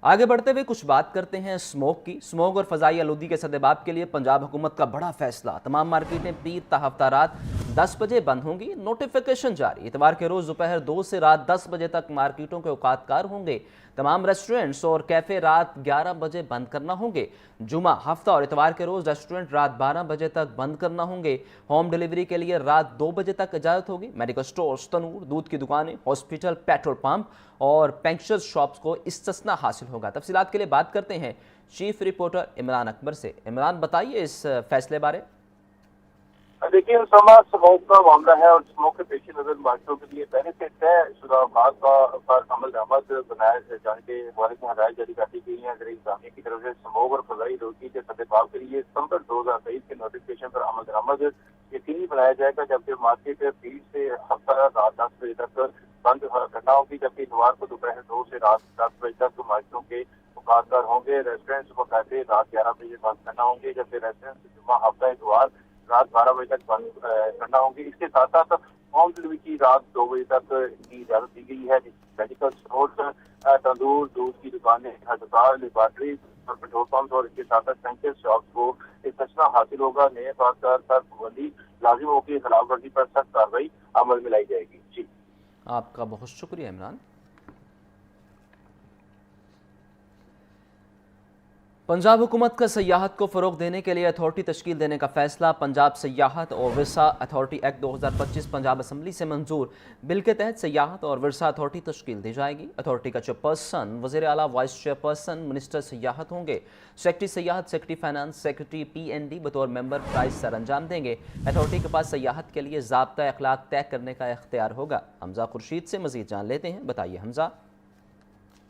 آگے بڑھتے ہوئے کچھ بات کرتے ہیں اسموک کی۔ اسموک اور فضائی آلودگی کے سدباب کے لیے پنجاب حکومت کا بڑا فیصلہ، تمام مارکیٹیں پیر تا ہفتہ رات 10 بجے بند ہوں گی، نوٹیفیکیشن جاری۔ اتوار کے روز دوپہر 2 سے رات 10 بجے تک مارکیٹوں کے اوقات کار ہوں گے، تمام ریسٹورنٹس اور کیفے رات 11 بجے بند کرنا ہوں گے۔ جمعہ، ہفتہ اور اتوار کے روز ریسٹورنٹ رات 12 بجے تک بند کرنا ہوں گے۔ ہوم ڈیلیوری کے لیے رات 2 بجے تک اجازت ہوگی۔ میڈیکل سٹورز، تنور، دودھ کی دکانیں، ہاسپٹل، پیٹرول پمپ اور پنکچرز شاپس کو استثناء حاصل ہوگا۔ تفصیلات کے لیے بات کرتے ہیں چیف رپورٹر عمران اکبر سے۔ عمران، بتائیے اس فیصلے بارے۔ دیکھیے اسامہ، اسموک کا معاملہ ہے اور اسموک کے پیش نظر مارکیٹوں کے لیے پہلے سے طے شدہ اوقات پر عمل درآمد بنائے جانے کے حوالے سے ہدایت جاری کر دی گئی ہیں۔ زیر انتظامیہ کی طرف سے اسموک اور فضائی آلودگی کے سدباب کے لیے ستمبر 2023 کے نوٹیفکیشن پر عمل درآمد یقینی بنایا جائے گا، جبکہ مارکیٹ بھیڑ سے ہفتہ رات 10 بجے تک بند کرنا ہوگی، جبکہ اتوار کو دوپہر 2 سے رات 10 بجے تک مارکیٹوں کے اوقات کار ہوں گے۔ ریسٹورینٹس و کیفے رات 11 بجے بند کرنا ہوں گے، جبکہ ریسٹورینٹس جمعہ، ہفتہ، اتوار رات 12 بجے تک بند کرنا ہوں گی۔ اس کے ساتھ ساتھ ہوم ڈیلیوری کی رات 2 بجے تک کی اجازت دی گئی ہے۔ میڈیکل اسٹورز، تندور، دودھ کی دکانیں، ہسپتال، لیبارٹریز اور پیٹرول پمپ اور اس کے ساتھ ساتھ پنکچر شاپس کو استثناء حاصل ہوگا۔ نئے کار پر پابندی لازموں کی خلاف ورزی پر سخت کارروائی عمل میں لائی جائے گی۔ جی، آپ کا بہت شکریہ عمران۔ پنجاب حکومت کا سیاحت کو فروغ دینے کے لیے اتھارٹی تشکیل دینے کا فیصلہ۔ پنجاب سیاحت اور ورثہ اتھارٹی ایکٹ 2025 پنجاب اسمبلی سے منظور۔ بل کے تحت سیاحت اور ورثہ اتھارٹی تشکیل دی جائے گی۔ اتھارٹی کا چیئرپرسن وزیر اعلیٰ، وائس چیئرپرسن منسٹر سیاحت ہوں گے۔ سیکرٹری سیاحت، سیکرٹری فائنانس، سیکرٹری PND بطور ممبر پرائز سر انجام دیں گے۔ اتھارٹی کے پاس سیاحت کے لیے ضابطۂ اخلاق طے کرنے کا اختیار ہوگا۔ حمزہ خورشید سے مزید جان لیتے ہیں، بتائیے حمزہ۔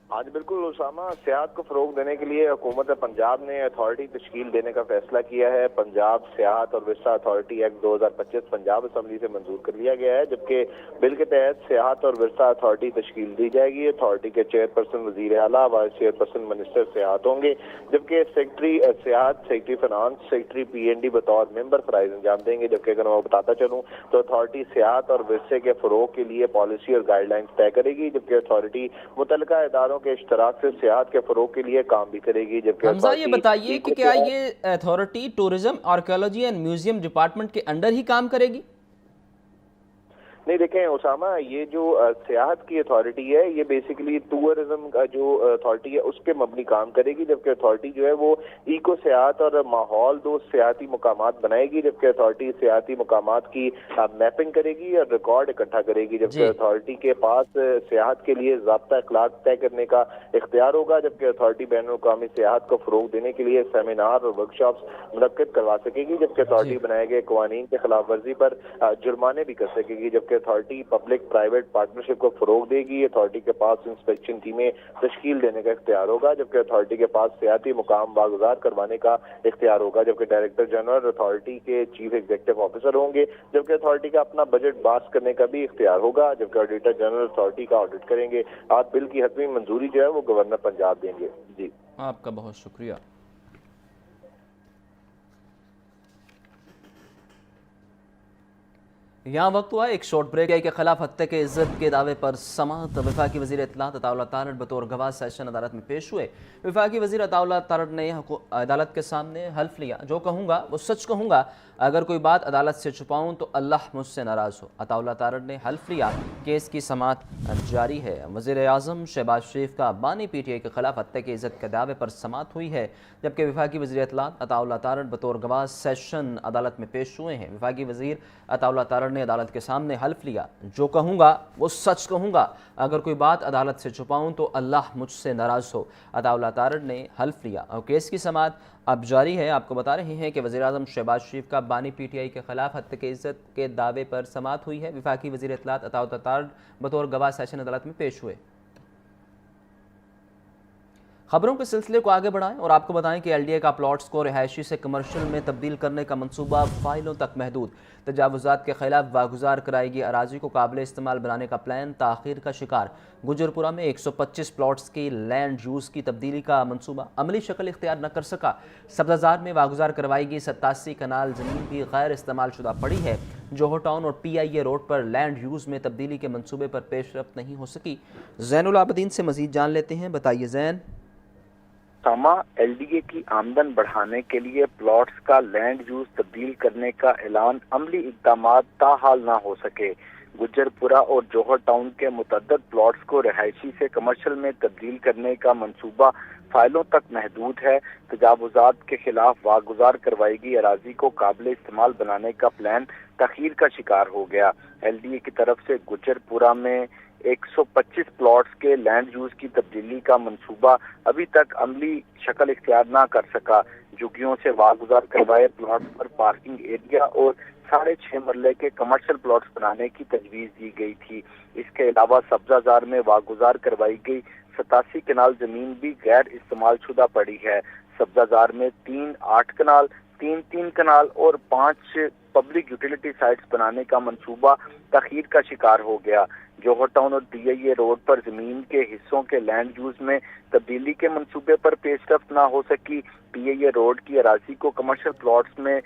آج بالکل اسامہ، سیاحت کو فروغ دینے کے لیے حکومت پنجاب نے اتھارٹی تشکیل دینے کا فیصلہ کیا ہے۔ پنجاب سیاحت اور ورثہ اتھارٹی ایکٹ 2025 پنجاب اسمبلی سے منظور کر لیا گیا ہے، جبکہ بل کے تحت سیاحت اور ورثہ اتھارٹی تشکیل دی جائے گی۔ اتھارٹی کے چیئرپرسن وزیر اعلیٰ، وائس چیئرپرسن منسٹر سیاحت ہوں گے، جبکہ سیکرٹری سیاحت، سیکرٹری فائنانس، سیکرٹری PND بطور ممبر فرائض انجام دیں گے۔ جبکہ اگر میں بتاتا چلوں تو اتھارٹی سیاحت اور ورثے کے فروغ کے لیے پالیسی اور گائیڈ لائنز طے کرے گی، جبکہ اتھارٹی متعلقہ اداروں کے اشتراک سے سیاحت کے فروغ کے لیے کام بھی کرے گی۔ جبکہ حمزہ، یہ بتائیے کہ کیا یہ authority tourism, archaeology and museum department کے انڈر ہی کام کرے گی؟ نہیں، دیکھیں اسامہ، یہ جو سیاحت کی اتھارٹی ہے یہ بیسیکلی ٹورزم کا جو اتھارٹی ہے اس کے مبنی کام کرے گی، جبکہ اتھارٹی جو ہے وہ ایکو سیاحت اور ماحول دوست سیاحتی مقامات بنائے گی، جبکہ اتھارٹی سیاحتی مقامات کی میپنگ کرے گی اور ریکارڈ اکٹھا کرے گی، جبکہ اتھارٹی کے پاس سیاحت کے لیے ضابطہ اخلاق طے کرنے کا اختیار ہوگا، جبکہ اتھارٹی بین الاقوامی سیاحت کو فروغ دینے کے لیے سیمینار اور ورکشاپس منعقد کروا سکے گی، جبکہ اتھارٹی بنائے گئے قوانین کے خلاف ورزی پر جرمانے بھی کر سکے گی، جبکہ اتھارٹی پبلک پرائیویٹ پارٹنرشپ کو فروغ دے گی۔ اتھارٹی کے پاس انسپیکشن ٹیمیں تشکیل دینے کا اختیار ہوگا، جبکہ اتھارٹی کے پاس سیاحتی مقام واگزار کروانے کا اختیار ہوگا، جبکہ ڈائریکٹر جنرل اتھارٹی کے چیف ایگزیکٹو آفیسر ہوں گے، جبکہ اتھارٹی کا اپنا بجٹ پاس کرنے کا بھی اختیار ہوگا، جبکہ آڈیٹر جنرل اتھارٹی کا آڈٹ کریں گے۔ آج بل کی حتمی منظوری جو ہے وہ گورنر پنجاب دیں گے۔ جی، آپ کا بہت شکریہ۔ یہاں وقت ہوا ایک شارٹ بریک کے خلاف ہتھے کے عزت کے دعوے پر سماعت۔ وفاقی وزیر اطلاعات عطاء اللہ تارڑ بطور گواہ سیشن عدالت میں پیش ہوئے۔ وفاقی وزیر عطاء اللہ تارڑ نے عدالت کے سامنے حلف لیا، جو کہوں گا وہ سچ کہوں گا، اگر کوئی بات عدالت سے چھپاؤں تو اللہ مجھ سے ناراض ہو۔ عطاء اللہ تارڑ نے حلف لیا۔ کیس کی سماعت جاری ہے۔ وزیر اعظم شہباز شریف کا بانی PTI کے خلاف ہتھے کی عزت کے دعوے پر سماعت ہوئی ہے، جبکہ وفاقی وزیر اطلاعات عطاء اللہ تارڑ بطور گواہ سیشن عدالت میں پیش ہوئے ہیں۔ وفاقی وزیر عطاء اللہ تارڑ نے عدالت کے سامنے حلف لیا، جو کہوں گا وہ سچ کہوں گا، اگر کوئی بات عدالت سے چھپاؤں تو اللہ مجھ سے ناراض ہو۔ عطاء اللہ تارڑ نے حلف لیا اور کیس کی سماعت اب جاری ہے۔ آپ کو بتا رہے ہیں کہ وزیر اعظم شہباز شریف کا بانی PTI کے خلاف ہتھے کی عزت کے دعوے پر سماعت ہوئی ہے۔ وفاقی وزیر اطلاعات عطاء اللہ تارڑ بطور گواہ سیشن عدالت میں پیش ہوئے۔ خبروں کے سلسلے کو آگے بڑھائیں اور آپ کو بتائیں کہ LDA کا پلاٹس کو رہائشی سے کمرشل میں تبدیل کرنے کا منصوبہ فائلوں تک محدود۔ تجاوزات کے خلاف واگزار کرائی گئی اراضی کو قابل استعمال بنانے کا پلان تاخیر کا شکار۔ گجرپورہ میں 125 پلاٹس کی لینڈ یوز کی تبدیلی کا منصوبہ عملی شکل اختیار نہ کر سکا۔ سبزہ میں واگزار کروائی گئی 87 کنال زمین بھی غیر استعمال شدہ پڑی ہے۔ جوہر ٹاؤن اور PIA روڈ پر لینڈ یوز میں تبدیلی کے منصوبے پر پیش رفت نہیں ہو سکی۔ زین العابدین سے مزید جان لیتے ہیں، بتائیے زین۔ ساما ایل ڈی اے کی آمدن بڑھانے کے لیے پلاٹس کا لینڈ یوز تبدیل کرنے کا اعلان عملی اقدامات تاحال نہ ہو سکے۔ گجر پورہ اور جوہر ٹاؤن کے متعدد پلاٹس کو رہائشی سے کمرشل میں تبدیل کرنے کا منصوبہ فائلوں تک محدود ہے۔ تجاوزات کے خلاف واگزار کروائی گئی اراضی کو قابل استعمال بنانے کا پلان تاخیر کا شکار ہو گیا۔ ایل ڈی اے کی طرف سے گجر پورہ میں 125 پلاٹس کے لینڈ یوز کی تبدیلی کا منصوبہ ابھی تک عملی شکل اختیار نہ کر سکا۔ جھگیوں سے واگزار کروائے پلاٹس پر پارکنگ ایریا اور 6.5 مرلے کے کمرشل پلاٹس بنانے کی تجویز دی گئی تھی۔ اس کے علاوہ سبزہ زار میں واگزار کروائی گئی 87 کنال زمین بھی غیر استعمال شدہ پڑی ہے۔ سبزہ زار میں 3 8 کنال، 3 کنال اور 5 پبلک یوٹیلیٹی سائٹس بنانے کا منصوبہ تاخیر کا شکار ہو گیا۔ جوہر ٹاؤن اور ڈی آئی اے روڈ پر زمین کے حصوں کے لینڈ یوز میں تبدیلی کے منصوبے پر پیش رفت نہ ہو سکی۔ ڈی آئی اے روڈ کی اراضی کو کمرشل پلاٹس میں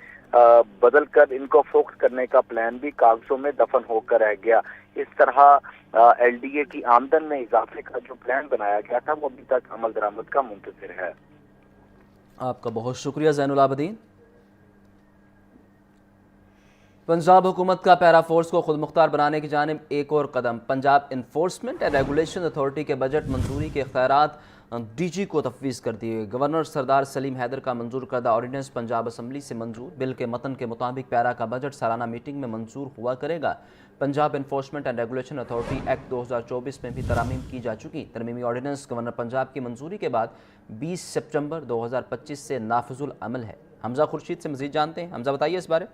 بدل کر ان کو فروخت کرنے کا پلان بھی کاغذوں میں دفن ہو کر رہ گیا۔ اس طرح ایل ڈی اے کی آمدن میں اضافے کا جو پلان بنایا گیا تھا وہ ابھی تک عمل درآمد کا منتظر ہے۔ آپ کا بہت شکریہ زین العابدین۔ پنجاب حکومت کا پیرا فورس کو خود مختار بنانے کی جانب ایک اور قدم۔ Punjab enforcement and regulation authority کے بجٹ منظوری کے اختیارات ڈی جی کو تفویض کر دیے۔ گورنر سردار سلیم حیدر کا منظور کردہ آرڈیننس پنجاب اسمبلی سے منظور۔ بل کے متن کے مطابق پیرا کا بجٹ سالانہ میٹنگ میں منظور ہوا کرے گا۔ Punjab enforcement and regulation authority act 2024 میں بھی ترامیم کی جا چکی۔ ترمیمی آرڈیننس گورنر پنجاب کی منظوری کے بعد 20 سپٹمبر 2025 سے نافذ العمل ہے۔ حمزہ خورشید سے مزید جانتے ہیں۔ حمزہ بتائیے اس بارے۔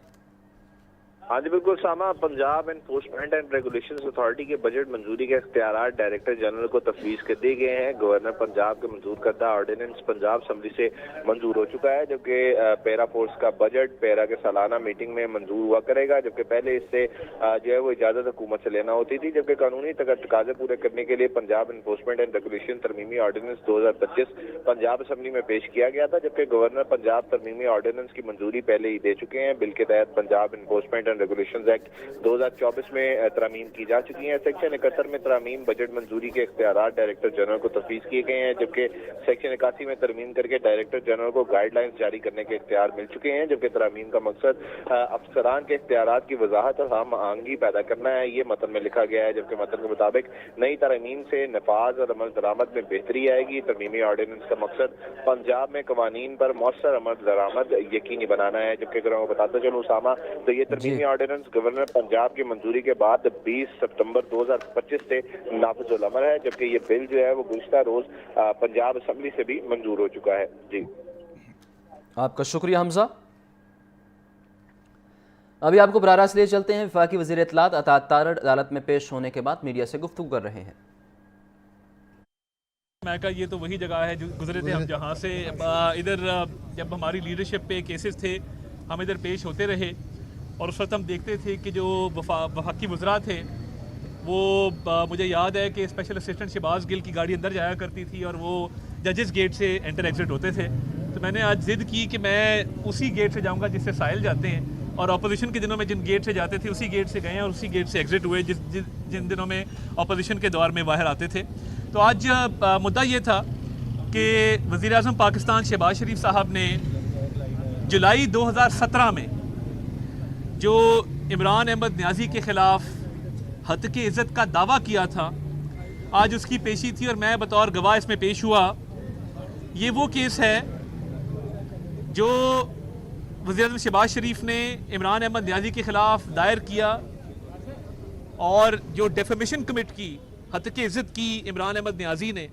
ہاں جی بالکل ساما، Punjab enforcement and regulation authority کے بجٹ منظوری کے اختیارات ڈائریکٹر جنرل کو تفویض کر دیے گئے ہیں۔ گورنر پنجاب کے منظور کردہ آرڈیننس پنجاب اسمبلی سے منظور ہو چکا ہے، جبکہ پیرا فورس کا بجٹ پیرا کے سالانہ میٹنگ میں منظور ہوا کرے گا، جبکہ پہلے اس سے جو ہے وہ اجازت حکومت سے لینا ہوتی تھی، جبکہ قانونی تقاضے پورے کرنے کے لیے پنجاب انفورسمنٹ اینڈ ریگولیشن ترمیمی آرڈیننس 2025 پنجاب اسمبلی میں پیش کیا گیا تھا، جبکہ گورنر پنجاب ترمیمی آرڈیننس کی منظوری پہلے ہی دے چکے ہیں۔ بل کے تحت پنجاب انفورسمنٹ ریگولیشنز ایکٹ 2024 میں ترامیم کی جا چکی ہیں۔ سیکشن 71 میں ترامیم بجٹ منظوری کے اختیارات ڈائریکٹر جنرل کو تفویض کیے گئے ہیں، جبکہ سیکشن 81 میں ترمیم کر کے ڈائریکٹر جنرل کو گائیڈ لائنز جاری کرنے کے اختیار مل چکے ہیں، جبکہ ترامیم کا مقصد افسران کے اختیارات کی وضاحت اور ہم آہنگی پیدا کرنا ہے، یہ متن میں لکھا گیا ہے، جبکہ متن کے مطابق نئی ترامیم سے نفاذ اور عمل درآمد میں بہتری آئے گی۔ ترمیمی آرڈیننس کا مقصد پنجاب میں قوانین پر مؤثر عمل درآمد یقینی بنانا ہے، جبکہ اگر میں بتاتا چلوں اسامہ تو یہ ترمیمی آرڈیننس گورنر پنجاب کی منظوری کے بعد 20 ستمبر 2025 سے نافذ العمل ہے، جبکہ یہ بل جو ہے وہ گزشتہ روز پنجاب اسمبلی سے بھی منظور ہو چکا ہے۔ جی آپ کا شکریہ حمزہ۔ ابھی آپ کو براہ راست لے چلتے ہیں۔ وفاقی وزیر اطلاعات اطاعت تارڑ عدالت میں پیش ہونے کے بعد میڈیا سے گفتگو کر رہے ہیں۔ میں کہا یہ تو وہی جگہ ہے جو گزرے تھے ہم جہاں سے ادھر جب ہماری لیڈرشپ پہ کیسز تھے ہم ادھر پیش ہوتے رہے، اور اس وقت ہم دیکھتے تھے کہ جو وفاقی وزراء تھے وہ مجھے یاد ہے کہ اسپیشل اسسٹنٹ شہباز گل کی گاڑی اندر جایا کرتی تھی اور وہ ججز گیٹ سے انٹر ایگزٹ ہوتے تھے، تو میں نے آج ضد کی کہ میں اسی گیٹ سے جاؤں گا جس سے ساحل جاتے ہیں، اور اپوزیشن کے دنوں میں جن گیٹ سے جاتے تھے اسی گیٹ سے گئے اور اسی گیٹ سے ایگزٹ ہوئے جن دنوں میں اپوزیشن کے دور میں باہر آتے تھے۔ تو آج مدعا یہ تھا کہ وزیر اعظم پاکستان شہباز شریف صاحب نے جولائی 2017 میں جو عمران احمد نیازی کے خلاف ہتک عزت کا دعویٰ کیا تھا، آج اس کی پیشی تھی اور میں بطور گواہ اس میں پیش ہوا۔ یہ وہ کیس ہے جو وزیر اعظم شہباز شریف نے عمران احمد نیازی کے خلاف دائر کیا، اور جو ڈیفیمیشن کمٹ کی، ہتک عزت کی عمران احمد نیازی نے،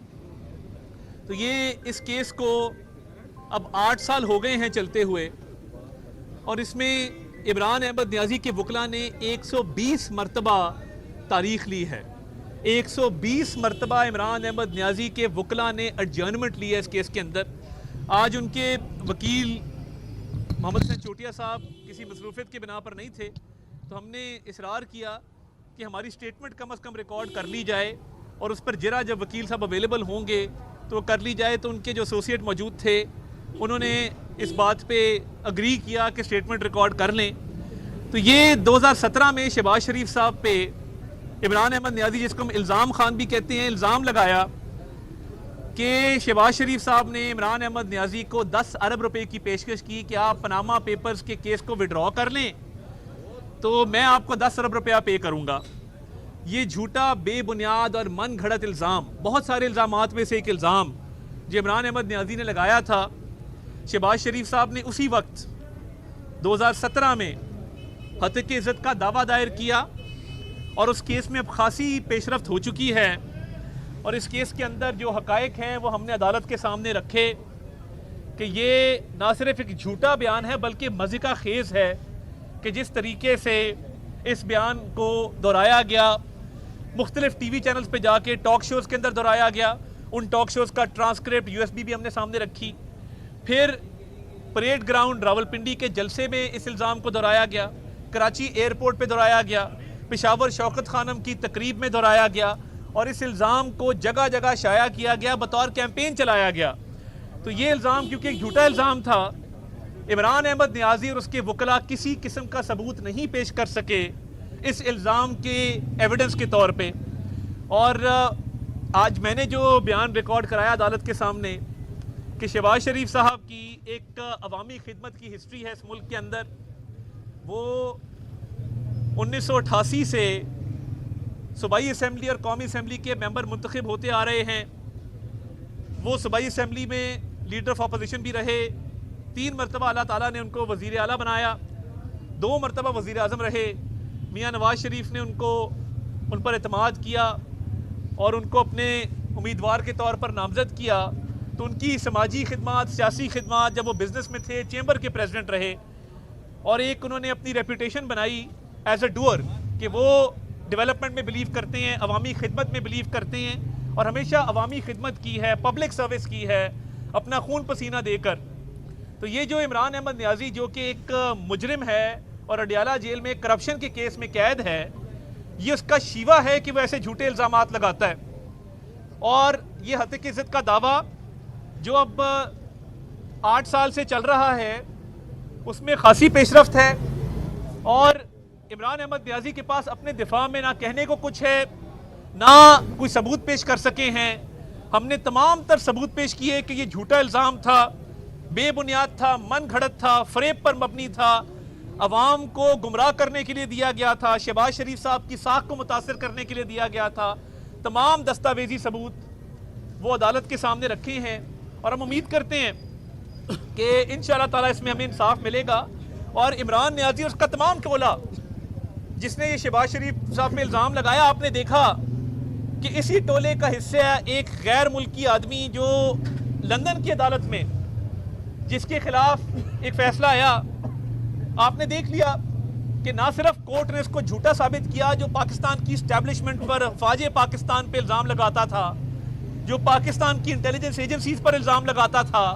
تو یہ اس کیس کو اب 8 سال ہو گئے ہیں چلتے ہوئے، اور اس میں عمران احمد نیازی کے وکلاء نے 120 مرتبہ تاریخ لی ہے۔ 120 مرتبہ عمران احمد نیازی کے وکلاء نے ایڈجرنمنٹ لی ہے اس کیس کے اندر۔ آج ان کے وکیل محمد حسین چوٹیا صاحب کسی مصروفیت کے بنا پر نہیں تھے، تو ہم نے اصرار کیا کہ ہماری سٹیٹمنٹ کم از کم ریکارڈ کر لی جائے، اور اس پر جرا جب وکیل صاحب اویلیبل ہوں گے تو کر لی جائے۔ تو ان کے جو ایسوسیٹ موجود تھے انہوں نے اس بات پہ اگری کیا کہ سٹیٹمنٹ ریکارڈ کر لیں۔ تو یہ 2017 میں شہباز شریف صاحب پہ عمران احمد نیازی، جس کو ہم الزام خان بھی کہتے ہیں، الزام لگایا کہ شہباز شریف صاحب نے عمران احمد نیازی کو 10 ارب روپے کی پیشکش کی کہ آپ پاناما پیپرز کے کیس کو وڈرا کر لیں تو میں آپ کو 10 ارب روپیہ پے کروں گا. یہ جھوٹا بے بنیاد اور من گھڑت الزام, بہت سارے الزامات میں سے ایک الزام جو عمران احمد نیازی نے لگایا تھا, شہباز شریف صاحب نے اسی وقت 2017 میں ہتک عزت کا دعویٰ دائر کیا اور اس کیس میں اب خاصی پیش رفت ہو چکی ہے, اور اس کیس کے اندر جو حقائق ہیں وہ ہم نے عدالت کے سامنے رکھے کہ یہ نہ صرف ایک جھوٹا بیان ہے بلکہ مضحکہ خیز ہے کہ جس طریقے سے اس بیان کو دہرایا گیا, مختلف ٹی وی چینلز پہ جا کے ٹاک شوز کے اندر دہرایا گیا, ان ٹاک شوز کا ٹرانسکرپٹ USB بھی ہم نے سامنے رکھی, پھر پریڈ گراؤنڈ راولپنڈی کے جلسے میں اس الزام کو دہرایا گیا, کراچی ایئرپورٹ پہ دہرایا گیا, پشاور شوکت خانم کی تقریب میں دہرایا گیا, اور اس الزام کو جگہ جگہ شائع کیا گیا, بطور کیمپین چلایا گیا. تو یہ الزام کیونکہ ایک جھوٹا الزام تھا, عمران احمد نیازی اور اس کے وکلاء کسی قسم کا ثبوت نہیں پیش کر سکے اس الزام کے ایویڈنس کے طور پہ. اور آج میں نے جو بیان ریکارڈ کرایا عدالت کے سامنے کہ شہباز شریف صاحب کی ایک عوامی خدمت کی ہسٹری ہے اس ملک کے اندر, وہ 1988 سے صوبائی اسمبلی اور قومی اسمبلی کے ممبر منتخب ہوتے آ رہے ہیں. وہ صوبائی اسمبلی میں لیڈر آف اپوزیشن بھی رہے, 3 مرتبہ اللہ تعالیٰ نے ان کو وزیر اعلیٰ بنایا, 2 مرتبہ وزیر اعظم رہے. میاں نواز شریف نے ان پر اعتماد کیا اور ان کو اپنے امیدوار کے طور پر نامزد کیا. تو ان کی سماجی خدمات, سیاسی خدمات, جب وہ بزنس میں تھے چیمبر کے پریزیڈنٹ رہے, اور ایک انہوں نے اپنی ریپوٹیشن بنائی ایز اے ڈوئر کہ وہ ڈیولپمنٹ میں بلیو کرتے ہیں, عوامی خدمت میں بلیو کرتے ہیں, اور ہمیشہ عوامی خدمت کی ہے, پبلک سروس کی ہے, اپنا خون پسینہ دے کر. تو یہ جو عمران احمد نیازی جو کہ ایک مجرم ہے اور اڈیالہ جیل میں کرپشن کے کیس میں قید ہے, یہ اس کا شیوا ہے کہ وہ ایسے جھوٹے الزامات لگاتا ہے. اور یہ ہتک عزت کا دعویٰ جو اب 8 سال سے چل رہا ہے اس میں خاصی پیش رفت ہے, اور عمران احمد نیازی کے پاس اپنے دفاع میں نہ کہنے کو کچھ ہے, نہ کوئی ثبوت پیش کر سکے ہیں. ہم نے تمام تر ثبوت پیش کیے کہ یہ جھوٹا الزام تھا, بے بنیاد تھا, من گھڑت تھا, فریب پر مبنی تھا, عوام کو گمراہ کرنے کے لیے دیا گیا تھا, شہباز شریف صاحب کی ساکھ کو متاثر کرنے کے لیے دیا گیا تھا. تمام دستاویزی ثبوت وہ عدالت کے سامنے رکھے ہیں, اور ہم امید کرتے ہیں کہ انشاءاللہ تعالیٰ اس میں ہمیں انصاف ملے گا. اور عمران نیازی اور اس کا تمام ٹولہ جس نے یہ شہباز شریف صاحب پہ الزام لگایا, آپ نے دیکھا کہ اسی ٹولے کا حصہ ہے ایک غیر ملکی آدمی جو لندن کی عدالت میں جس کے خلاف ایک فیصلہ آیا. آپ نے دیکھ لیا کہ نہ صرف کورٹ نے اس کو جھوٹا ثابت کیا جو پاکستان کی اسٹیبلشمنٹ پر, فوج پاکستان پہ الزام لگاتا تھا, جو پاکستان کی انٹیلیجنس ایجنسیز پر الزام لگاتا تھا,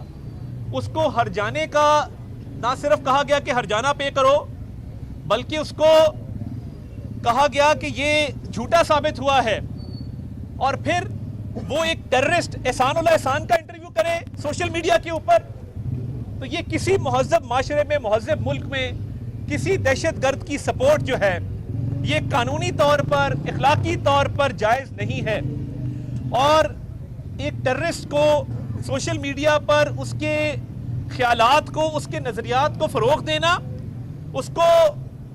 اس کو ہرجانے کا نہ صرف کہا گیا کہ ہرجانہ پے کرو, بلکہ اس کو کہا گیا کہ یہ جھوٹا ثابت ہوا ہے. اور پھر وہ ایک ٹیررسٹ احسان اللہ احسان کا انٹرویو کرے سوشل میڈیا کے اوپر. تو یہ کسی مہذب معاشرے میں, مہذب ملک میں کسی دہشت گرد کی سپورٹ جو ہے یہ قانونی طور پر, اخلاقی طور پر جائز نہیں ہے. اور ایک ٹیررسٹ کو سوشل میڈیا پر اس کے خیالات کو, اس کے نظریات کو فروغ دینا, اس کو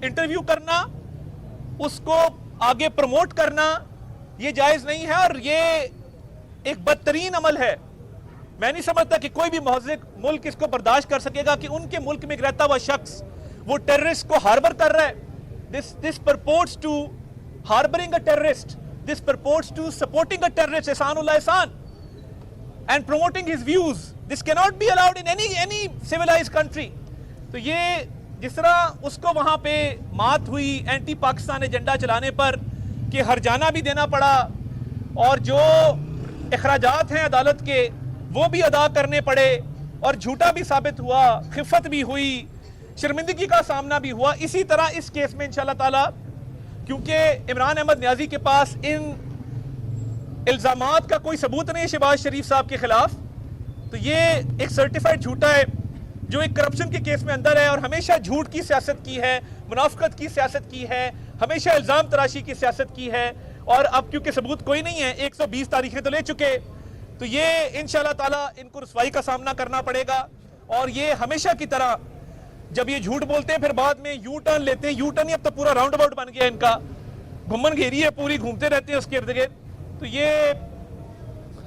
انٹرویو کرنا, اس کو آگے پروموٹ کرنا, یہ جائز نہیں ہے, اور یہ ایک بدترین عمل ہے. میں نہیں سمجھتا کہ کوئی بھی مہذب ملک اس کو برداشت کر سکے گا کہ ان کے ملک میں رہتا ہوا شخص وہ ٹیررسٹ کو ہاربر کر رہا ہے. This purports to harboring a terrorist. This purports to supporting a terrorist, Ehsan Ullah Ehsan, and promoting his views. This cannot be allowed in any civilized country. تو یہ جس طرح اس کو وہاں پہ مات ہوئی اینٹی پاکستان ایجنڈا چلانے پر کہ ہرجانہ بھی دینا پڑا, اور جو اخراجات ہیں عدالت کے وہ بھی ادا کرنے پڑے, اور جھوٹا بھی ثابت ہوا, خفت بھی ہوئی, شرمندگی کا سامنا بھی ہوا. اسی طرح اس کیس میں انشاءاللہ تعالی, کیونکہ عمران احمد نیازی کے پاس ان الزامات کا کوئی ثبوت نہیں ہے شہباز شریف صاحب کے خلاف, تو یہ ایک سرٹیفائڈ جھوٹا ہے جو ایک کرپشن کے کیس میں اندر ہے, اور ہمیشہ جھوٹ کی سیاست کی ہے, منافقت کی سیاست کی ہے, ہمیشہ الزام تراشی کی سیاست کی ہے. اور اب کیونکہ ثبوت کوئی نہیں ہے, 120 تاریخیں تو لے چکے, تو یہ انشاءاللہ تعالیٰ ان کو رسوائی کا سامنا کرنا پڑے گا. اور یہ ہمیشہ کی طرح جب یہ جھوٹ بولتے ہیں پھر بعد میں یو ٹرن لیتے ہیں, یو ٹرن ہی اب تو پورا راؤنڈ اباؤٹ بن گیا ان کا, گھومن گھیری ہے پوری, گھومتے رہتے ہیں اس کے ارد گرد. تو یہ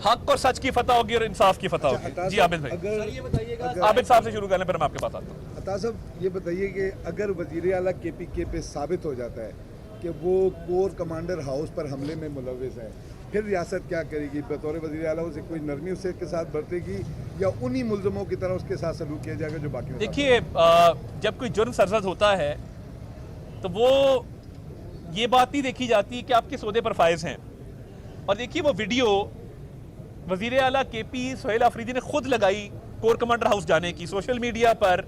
حق اور سچ کی فتح ہوگی اور انصاف کی فتح ہوگی. جی عابد بھائی, عابد صاحب سے شروع کرنے پھر میں آپ کے پاس آتا ہوں. عطا صاحب یہ بتائیے کہ اگر وزیر اعلیٰ کے پی کے پہ ثابت ہو جاتا ہے کہ وہ کور کمانڈر ہاؤس پر حملے میں ملوث ہے, پھر ریاست کیا کرے گی؟ بطور وزیر اعلیٰ اسے کوئی نرمی اس کے ساتھ برتے گی یا انہی ملزموں کی طرح اس کے ساتھ سلوک کیا جائے گا جو باقی؟ دیکھیے, جب کوئی جرم سرزد ہوتا ہے تو وہ یہ بات نہیں دیکھی جاتی کہ آپ کس عہدے پر فائز ہیں. اور دیکھیے وہ ویڈیو وزیر اعلیٰ کے پی سہیل آفریدی نے خود لگائی کور کمانڈر ہاؤس جانے کی, سوشل میڈیا پر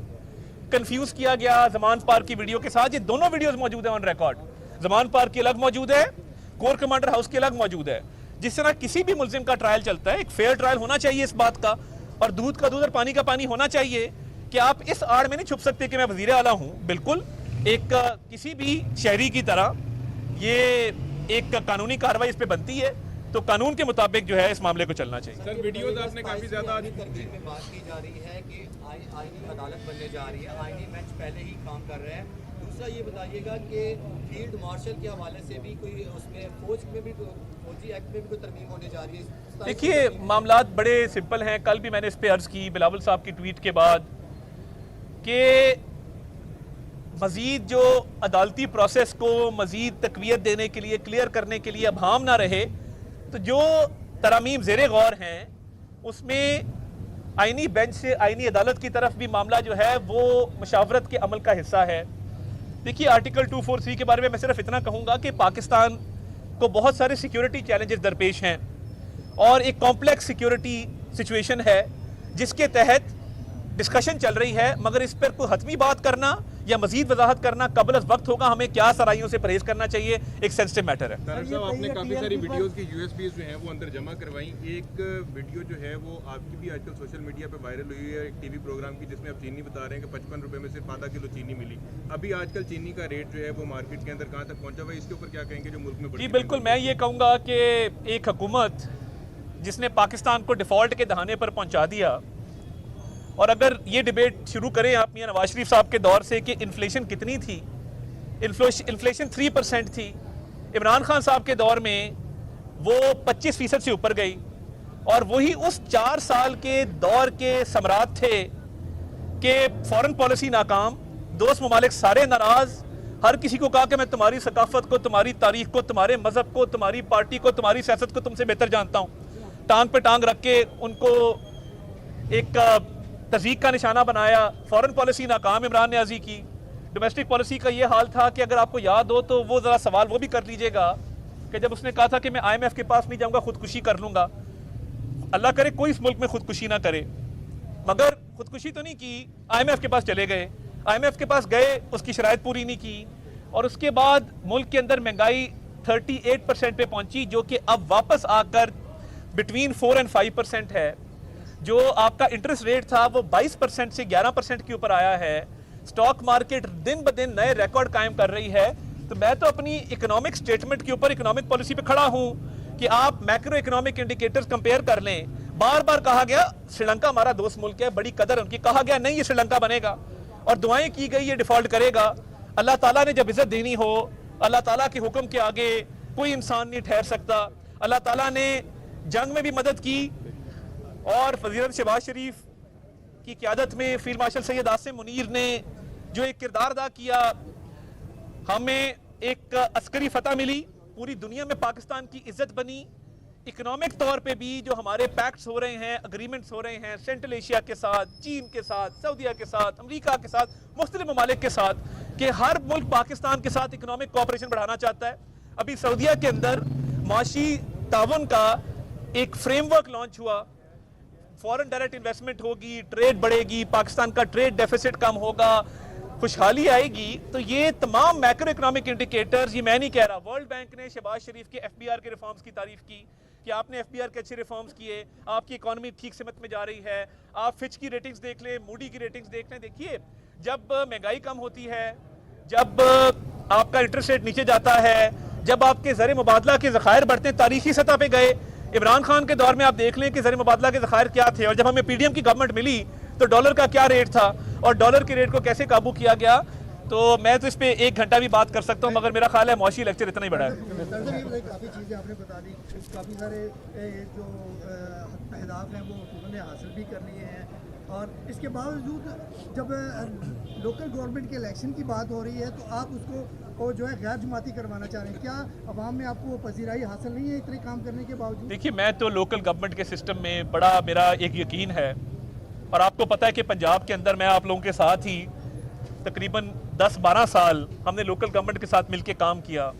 کنفیوز کیا گیا زمان پارک کی ویڈیو کے ساتھ. یہ دونوں ویڈیوز موجود ہیں آن ریکارڈ, زمان پارک کی الگ موجود ہے, کور کمانڈر ہاؤس کی الگ موجود ہے. جس طرح کسی بھی ملزم کا ٹرائل چلتا ہے, ایک فیئر ٹرائل ہونا چاہیے اس بات کا, اور دودھ کا دودھ اور پانی کا پانی ہونا چاہیے کہ آپ اس آڑ میں نہیں چھپ سکتے کہ میں وزیر اعلیٰ ہوں. بالکل ایک کسی بھی شہری کی طرح یہ ایک قانونی کارروائی اس پہ بنتی ہے, تو قانون کے مطابق جو ہے اس معاملے کو چلنا چاہیے. سر ویڈیوز آپ نے کافی زیادہ ترمیم میں بات کی جا رہی ہے کہ آئینی عدالت بننے جا رہی ہے, آئینی بینچ پہلے ہی کام کر رہے ہیں. دوسرا یہ بتائیے گا کہ فیلڈ مارشل کے حوالے سے بھی کوئی اس میں فوجی ایکٹ میں بھی کوئی ترمیم ہونے جا رہی ہے؟ دیکھیے معاملات بڑے سمپل ہیں. کل بھی میں نے اس پہ عرض کی بلاول صاحب کی ٹویٹ کے بعد کہ مزید جو عدالتی پروسیس کو مزید تقویت دینے کے لیے, کلیئر کرنے کے لیے ابہام نہ رہے, تو جو ترامیم زیر غور ہیں اس میں آئینی بینچ سے آئینی عدالت کی طرف بھی معاملہ جو ہے وہ مشاورت کے عمل کا حصہ ہے. دیکھیے آرٹیکل 243 کے بارے میں صرف اتنا کہوں گا کہ پاکستان کو بہت سارے سیکیورٹی چیلنجز درپیش ہیں اور ایک کمپلیکس سیکیورٹی سچویشن ہے جس کے تحت ڈسکشن چل رہی ہے, مگر اس پر کوئی حتمی بات کرنا یا مزید وضاحت کرنا قبل از وقت ہوگا. ہمیں کیا سرائیوں سے پرہیز کرنا چاہیے, ایک سینسٹیو میٹر ہے. طارق صاحب آپ نے کافی ساری ویڈیوز کی یو ایس بیز جو ہیں وہ اندر جمع کروائیں. ایک ویڈیو جو ہے وہ آپ کی بھی آج کل سوشل میڈیا پہ وائرل ہوئی ہے, ایک ٹی وی پروگرام کی, جس میں آپ چینی بتا رہے ہیں کہ 55 روپے میں صرف آدھا کلو چینی ملی. ابھی آج کل چینی کا ریٹ جو ہے وہ مارکیٹ کے اندر کہاں تک پہنچا ہوا ہے, اس کے اوپر کیا کہیں گے جو ملک میں؟ جی بالکل, میں یہ کہوں گا کہ ایک حکومت جس نے پاکستان کو ڈیفالٹ کے دہانے پر پہنچا دیا, اور اگر یہ ڈیبیٹ شروع کریں آپ میاں نواز شریف صاحب کے دور سے کہ انفلیشن کتنی تھی, انفلیشن 3% تھی. عمران خان صاحب کے دور میں وہ 25% سے اوپر گئی, اور وہی اس 4 سال کے دور کے ثمرات تھے کہ فورن پالیسی ناکام, دوست ممالک سارے ناراض, ہر کسی کو کہا کہ میں تمہاری ثقافت کو, تمہاری تاریخ کو, تمہارے مذہب کو, تمہاری پارٹی کو, تمہاری سیاست کو تم سے بہتر جانتا ہوں. ٹانگ پہ ٹانگ رکھ کے ان کو ایک تضییق کا نشانہ بنایا. فورن پالیسی ناکام عمران نیازی کی. ڈومیسٹک پالیسی کا یہ حال تھا کہ اگر آپ کو یاد ہو تو وہ ذرا سوال وہ بھی کر لیجئے گا کہ جب اس نے کہا تھا کہ میں IMF کے پاس نہیں جاؤں گا, خودکشی کر لوں گا. اللہ کرے کوئی اس ملک میں خودکشی نہ کرے, مگر خودکشی تو نہیں کی, IMF کے پاس چلے گئے. IMF کے پاس گئے, اس کی شرائط پوری نہیں کی, اور اس کے بعد ملک کے اندر مہنگائی 38% پہ پہنچی, جو کہ اب واپس آ کر بٹوین 4 اور 5% ہے. جو آپ کا انٹرسٹ ریٹ تھا وہ 22% سے 11% کے اوپر آیا ہے. سٹاک مارکیٹ دن بدن نئے ریکارڈ قائم کر رہی ہے. تو میں تو اپنی اکنامک سٹیٹمنٹ کے اوپر, اکنامک پالیسی پہ کھڑا ہوں کہ آپ میکرو اکنامک انڈیکیٹرز کمپیئر کر لیں. بار بار کہا گیا سری لنکا ہمارا دوست ملک ہے, بڑی قدر ان کی, کہا گیا نہیں یہ سری لنکا بنے گا, اور دعائیں کی گئی یہ ڈیفالٹ کرے گا. اللہ تعالیٰ نے جب عزت دینی ہو, اللہ تعالیٰ کے حکم کے آگے کوئی انسان نہیں ٹھہر سکتا. اللہ تعالیٰ نے جنگ میں بھی مدد کی, اور وزیر شہباز شریف کی قیادت میں فیلڈ مارشل سید عاصم منیر نے جو ایک کردار ادا کیا, ہمیں ایک عسکری فتح ملی, پوری دنیا میں پاکستان کی عزت بنی. اکنامک طور پہ بھی جو ہمارے پیکٹس ہو رہے ہیں, اگریمنٹس ہو رہے ہیں سینٹرل ایشیا کے ساتھ, چین کے ساتھ, سعودیہ کے ساتھ, امریکہ کے ساتھ, مختلف ممالک کے ساتھ, کہ ہر ملک پاکستان کے ساتھ اکنامک کوآپریشن بڑھانا چاہتا ہے. ابھی سعودیہ کے اندر معاشی تعاون کا ایک فریم ورک لانچ ہوا, فورن ڈائریکٹ انویسٹمنٹ ہوگی, ٹریڈ بڑھے گی, پاکستان کا ٹریڈ ڈیفیسٹ کم ہوگا, خوشحالی آئے گی. تو یہ تمام میکرو اکنامک انڈیکیٹرز, یہ میں نہیں کہہ رہا, ورلڈ بینک نے شہباز شریف کے FBR کے ریفارمز کی تعریف کی کہ آپ نے FBR کے اچھے ریفارمز کیے, آپ کی اکانومی ٹھیک سمت میں جا رہی ہے. آپ فچ کی ریٹنگز دیکھ لیں, موڈی کی ریٹنگز دیکھ لیں. دیکھیے جب مہنگائی کم ہوتی ہے, جب آپ کا انٹرسٹ ریٹ نیچے جاتا ہے, جب آپ کے زر مبادلہ کے ذخائر بڑھتے ہیں, تاریخی سطح پہ گئے, عمران خان کے دور میں آپ دیکھ لیں کہ زر مبادلہ کے ذخائر کیا تھے، اور جب ہمیں پی ڈی ایم کی گورنمنٹ ملی تو ڈالر کا کیا ریٹ تھا اور ڈالر کے ریٹ کو کیسے قابو کیا گیا. تو میں تو اس پہ 1 گھنٹہ بھی بات کر سکتا ہوں، مگر میرا خیال ہے معاشی لیکچر اتنا ہی بڑا ہے. کافی چیزیں آپ نے بتا دی، کافی سارے جو اہداف ہیں وہ حکومت نے حاصل بھی کر لیے ہیں، اور اس کے باوجود جب لوکل گورنمنٹ کے الیکشن کی بات ہو رہی ہے تو آپ اس کو جو ہے غیر جماعتی کروانا چاہ رہے ہیں. کیا عوام میں آپ کو وہ پذیرائی حاصل نہیں ہے اتنے کام کرنے کے باوجود؟ دیکھیے میں تو لوکل گورنمنٹ کے سسٹم میں بڑا میرا ایک یقین ہے، اور آپ کو پتہ ہے کہ پنجاب کے اندر میں آپ لوگوں کے ساتھ ہی تقریباً 10-12 سال ہم نے لوکل گورنمنٹ کے ساتھ مل کے کام کیا.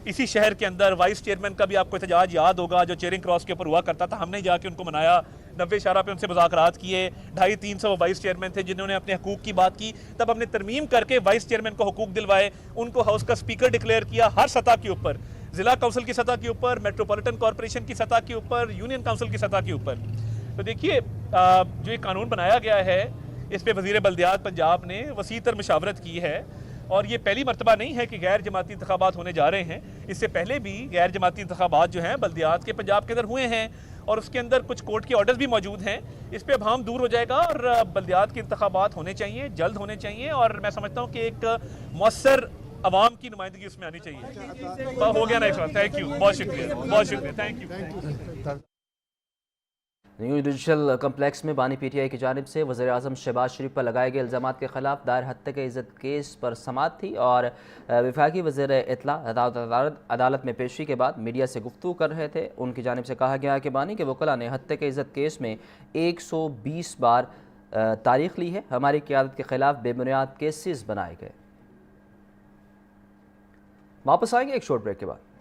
اسی شہر کے اندر وائس چیئرمین کا بھی آپ کو احتجاج یاد ہوگا جو چیئرنگ کراس کے اوپر ہوا کرتا تھا، ہم نے جا کے ان کو منایا، 90 اشارہ پہ ان سے مذاکرات کیے. 250-300 وائس چیئرمین تھے جنہوں نے اپنے حقوق کی بات کی. تب ہم نے ترمیم کر کے وائس چیئرمین کو حقوق دلوائے، ان کو ہاؤس کا اسپیکر ڈکلیئر کیا ہر سطح کے اوپر، ضلع کونسل کی سطح کے اوپر، میٹروپولیٹن کارپوریشن کی سطح کے اوپر، یونین کونسل کی سطح کے اوپر. تو دیکھیے جو یہ قانون بنایا گیا ہے اس پہ وزیر بلدیات پنجاب نے وسیع تر مشاورت کی ہے، اور یہ پہلی مرتبہ نہیں ہے کہ غیر جماعتی انتخابات ہونے جا رہے ہیں. اس سے پہلے بھی غیر جماعتی انتخابات جو ہیں بلدیات کے پنجاب کے اندر ہوئے ہیں، اور اس کے اندر کچھ کورٹ کے آرڈرز بھی موجود ہیں. اس پہ اب ہم دور ہو جائے گا، اور بلدیات کے انتخابات ہونے چاہیے، جلد ہونے چاہیے، اور میں سمجھتا ہوں کہ ایک مؤثر عوام کی نمائندگی اس میں آنی چاہیے. ہو گیا نا اس وقت. تھینک یو، بہت شکریہ، بہت شکریہ، thank you. New judicial complex میں بانی پی ٹی آئی کی جانب سے وزیر اعظم شہباز شریف پر لگائے گئے الزامات کے خلاف دائر ہتک عزت کیس پر سماعت تھی، اور وفاقی وزیر اطلاع عدالت میں پیشی کے بعد میڈیا سے گفتگو کر رہے تھے. ان کی جانب سے کہا گیا کہ بانی کے وکلاء نے ہتک عزت کیس میں 120 بار تاریخ لی ہے. ہماری قیادت کے خلاف بے بنیاد کیسز بنائے گئے. واپس آئیں گے ایک شارٹ بریک کے بعد.